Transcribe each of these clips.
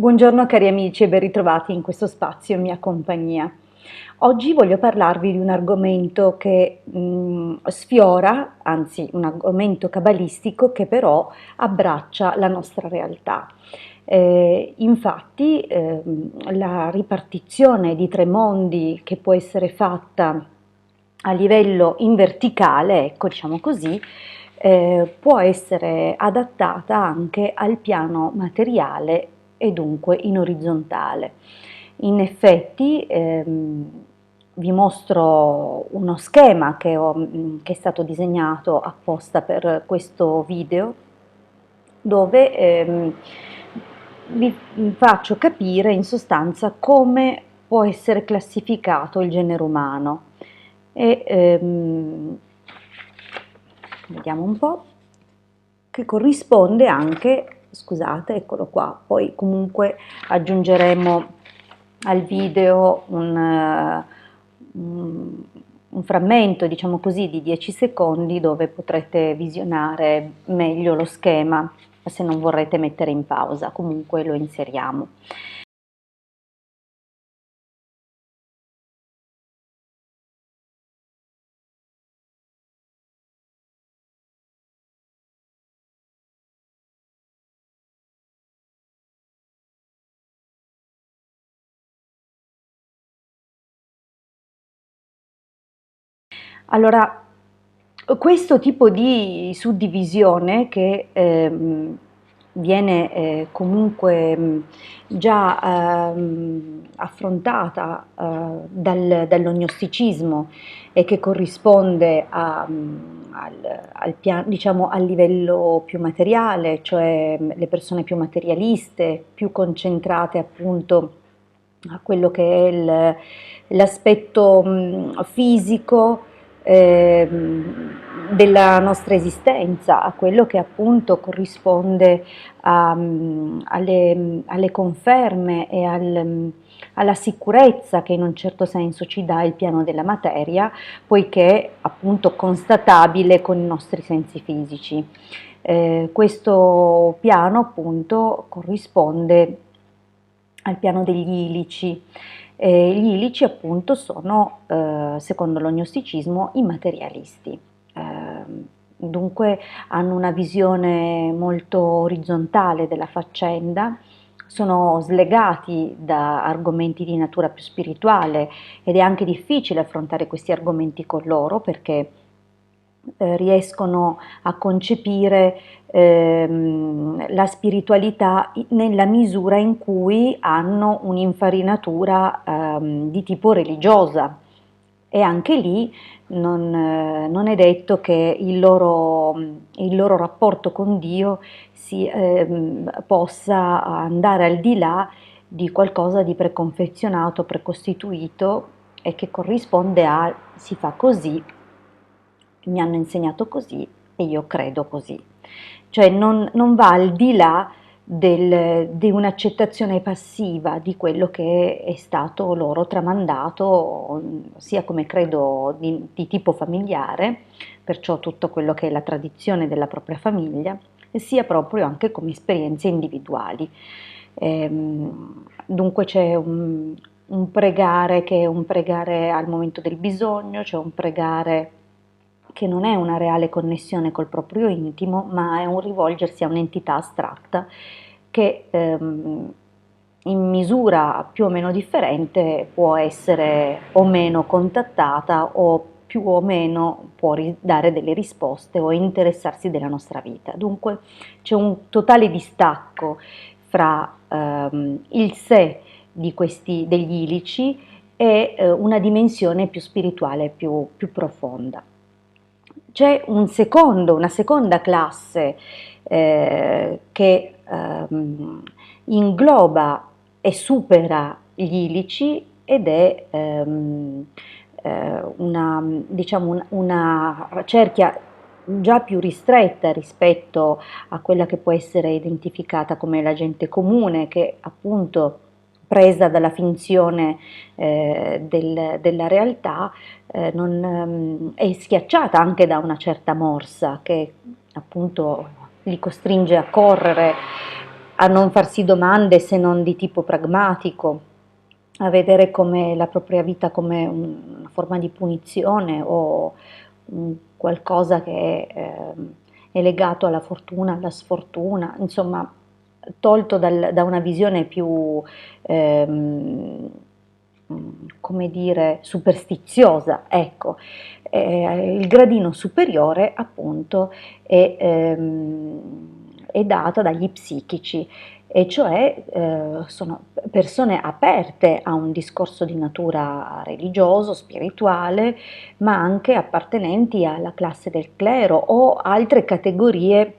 Buongiorno cari amici e ben ritrovati in questo spazio in mia compagnia. Oggi voglio parlarvi di un argomento che sfiora, anzi un argomento cabalistico che però abbraccia la nostra realtà. Infatti la ripartizione di tre mondi che può essere fatta a livello in verticale, ecco diciamo così, può essere adattata anche al piano materiale e dunque in orizzontale. In effetti vi mostro uno schema che è stato disegnato apposta per questo video, dove vi faccio capire in sostanza come può essere classificato il genere umano. E vediamo un po', che corrisponde anche, scusate, eccolo qua, poi comunque aggiungeremo al video un frammento, diciamo così, di 10 secondi dove potrete visionare meglio lo schema, se non vorrete mettere in pausa, comunque lo inseriamo. Allora, questo tipo di suddivisione che viene comunque già affrontata dall'ognosticismo e che corrisponde diciamo, al livello più materiale, cioè le persone più materialiste, più concentrate appunto a quello che è l'aspetto fisico della nostra esistenza, a quello che appunto corrisponde alle conferme e alla sicurezza che in un certo senso ci dà il piano della materia, poiché appunto constatabile con i nostri sensi fisici. Questo piano appunto corrisponde al piano degli ilici. Gli ilici appunto sono, secondo l'ognosticismo, i materialisti. Dunque hanno una visione molto orizzontale della faccenda, sono slegati da argomenti di natura più spirituale ed è anche difficile affrontare questi argomenti con loro perché riescono a concepire la spiritualità nella misura in cui hanno un'infarinatura di tipo religiosa e anche lì non è detto che il loro rapporto con Dio possa andare al di là di qualcosa di preconfezionato, precostituito e che corrisponde a si fa così, mi hanno insegnato così e io credo così. Cioè non va al di là di un'accettazione passiva di quello che è stato loro tramandato, sia come credo di tipo familiare, perciò tutto quello che è la tradizione della propria famiglia, sia proprio anche come esperienze individuali. Dunque c'è un pregare che è un pregare al momento del bisogno, c'è un pregare che non è una reale connessione col proprio intimo, ma è un rivolgersi a un'entità astratta che in misura più o meno differente può essere o meno contattata o più o meno può dare delle risposte o interessarsi della nostra vita. Dunque c'è un totale distacco fra il sé degli ilici e una dimensione più spirituale, più profonda. C'è una seconda classe che ingloba e supera gli ilici ed è diciamo una cerchia già più ristretta rispetto a quella che può essere identificata come la gente comune, che appunto presa dalla finzione della realtà è schiacciata anche da una certa morsa che appunto li costringe a correre a non farsi domande se non di tipo pragmatico, a vedere come la propria vita come una forma di punizione o qualcosa che è legato alla fortuna, alla sfortuna, insomma, tolto da una visione più, ehm, come dire, superstiziosa, ecco. Il gradino superiore appunto è data dagli psichici, e cioè sono persone aperte a un discorso di natura religioso, spirituale, ma anche appartenenti alla classe del clero o altre categorie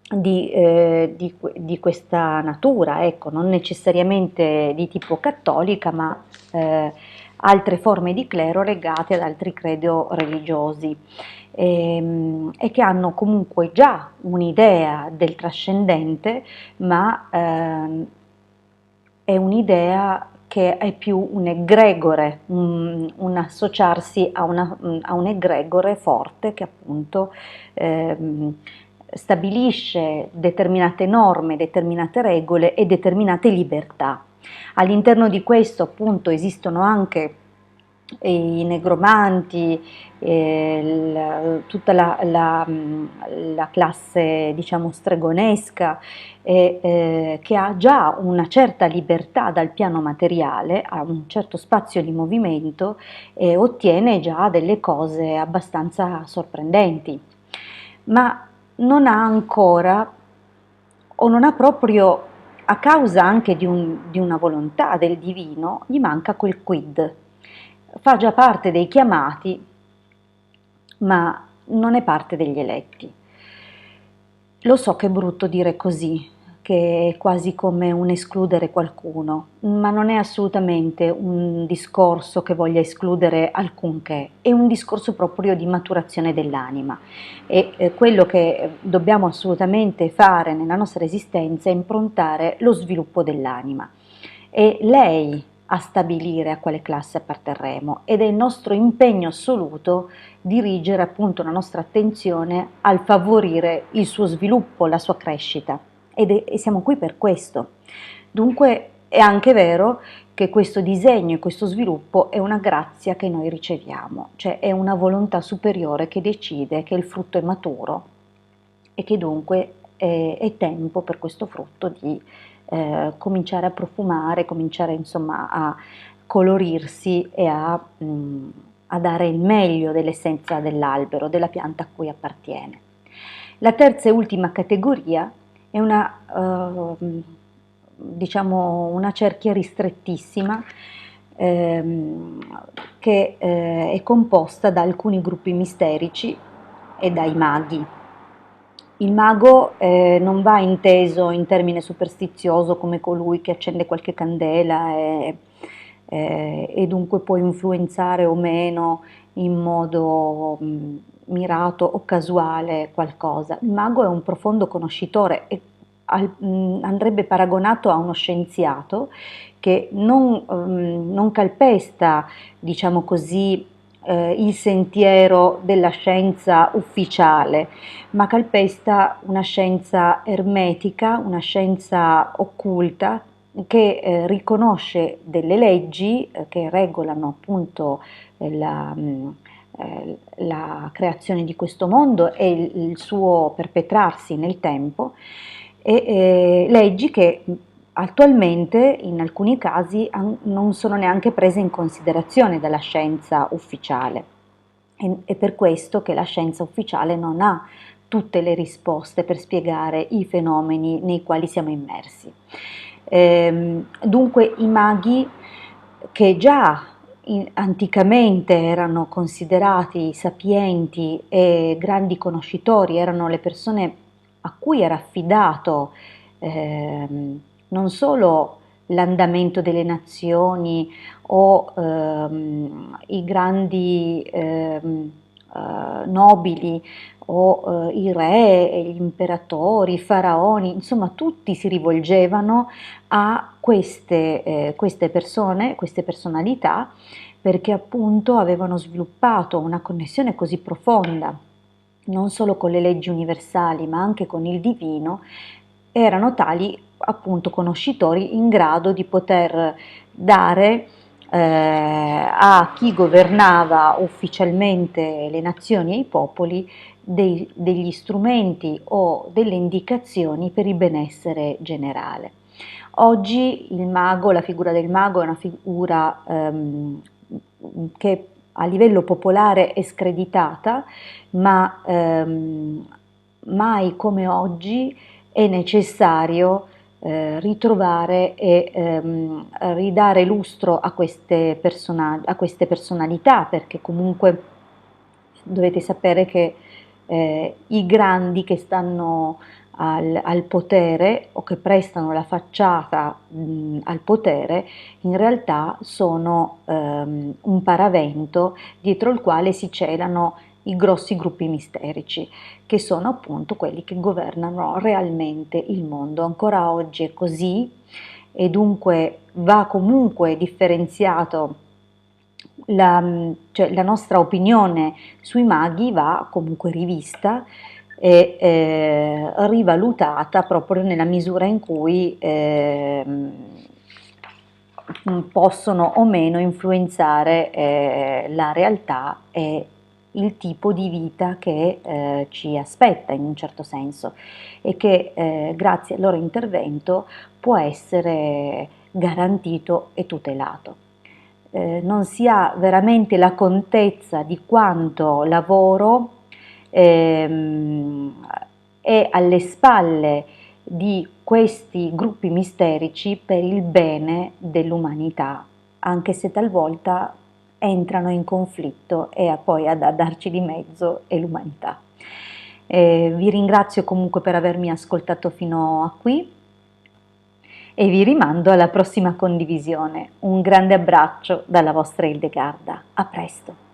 di questa natura, ecco, non necessariamente di tipo cattolica, ma altre forme di clero legate ad altri credo religiosi, e che hanno comunque già un'idea del trascendente, ma è un'idea che è più un egregore, un associarsi a un egregore forte che appunto ehm, stabilisce determinate norme, determinate regole e determinate libertà. All'interno di questo appunto esistono anche i negromanti, tutta la classe diciamo stregonesca, che ha già una certa libertà dal piano materiale, ha un certo spazio di movimento e ottiene già delle cose abbastanza sorprendenti, ma non ha ancora, o non ha proprio, a causa anche di una volontà del divino, gli manca quel quid. Fa già parte dei chiamati, ma non è parte degli eletti. Lo so che è brutto dire così, che è quasi come un escludere qualcuno, ma non è assolutamente un discorso che voglia escludere alcunché, è un discorso proprio di maturazione dell'anima, e quello che dobbiamo assolutamente fare nella nostra esistenza è improntare lo sviluppo dell'anima. È lei a stabilire a quale classe apparterremo, ed è il nostro impegno assoluto dirigere appunto la nostra attenzione al favorire il suo sviluppo, la sua crescita, e siamo qui per questo. Dunque è anche vero che questo disegno e questo sviluppo è una grazia che noi riceviamo, cioè è una volontà superiore che decide che il frutto è maturo e che dunque è tempo per questo frutto di cominciare a profumare, cominciare insomma a colorirsi e a dare il meglio dell'essenza dell'albero, della pianta a cui appartiene. La terza e ultima categoria è diciamo una cerchia ristrettissima, ehm, che è composta da alcuni gruppi misterici e dai maghi. Il mago non va inteso in termine superstizioso come colui che accende qualche candela e dunque può influenzare o meno in modo mirato o casuale qualcosa. Il mago è un profondo conoscitore e andrebbe paragonato a uno scienziato che non calpesta, diciamo così, il sentiero della scienza ufficiale, ma calpesta una scienza ermetica, una scienza occulta che riconosce delle leggi che regolano appunto la creazione di questo mondo e il suo perpetrarsi nel tempo, e leggi che attualmente in alcuni casi non sono neanche prese in considerazione dalla scienza ufficiale. È per questo che la scienza ufficiale non ha tutte le risposte per spiegare i fenomeni nei quali siamo immersi. Dunque i maghi, che già anticamente erano considerati sapienti e grandi conoscitori, erano le persone a cui era affidato non solo l'andamento delle nazioni o i grandi nobili o i re, gli imperatori, i faraoni, insomma tutti si rivolgevano a queste persone, queste personalità, perché appunto avevano sviluppato una connessione così profonda, non solo con le leggi universali, ma anche con il divino, erano tali appunto conoscitori in grado di poter dare a chi governava ufficialmente le nazioni e i popoli degli strumenti o delle indicazioni per il benessere generale. Oggi il mago, la figura del mago è una figura che a livello popolare è screditata, ma mai come oggi è necessario ritrovare e ridare lustro a queste personalità, perché comunque dovete sapere che i grandi che stanno al potere o che prestano la facciata al potere in realtà sono un paravento dietro il quale si celano i grossi gruppi misterici, che sono appunto quelli che governano realmente il mondo. Ancora oggi è così e dunque va comunque differenziato cioè la nostra opinione sui maghi va comunque rivista e rivalutata proprio nella misura in cui possono o meno influenzare la realtà e il tipo di vita che ci aspetta in un certo senso e che grazie al loro intervento può essere garantito e tutelato. Non si ha veramente la contezza di quanto lavoro ehm, è alle spalle di questi gruppi misterici per il bene dell'umanità, anche se talvolta entrano in conflitto e poi a darci di mezzo è l'umanità. Vi ringrazio comunque per avermi ascoltato fino a qui e vi rimando alla prossima condivisione. Un grande abbraccio dalla vostra Hildegarda. A presto!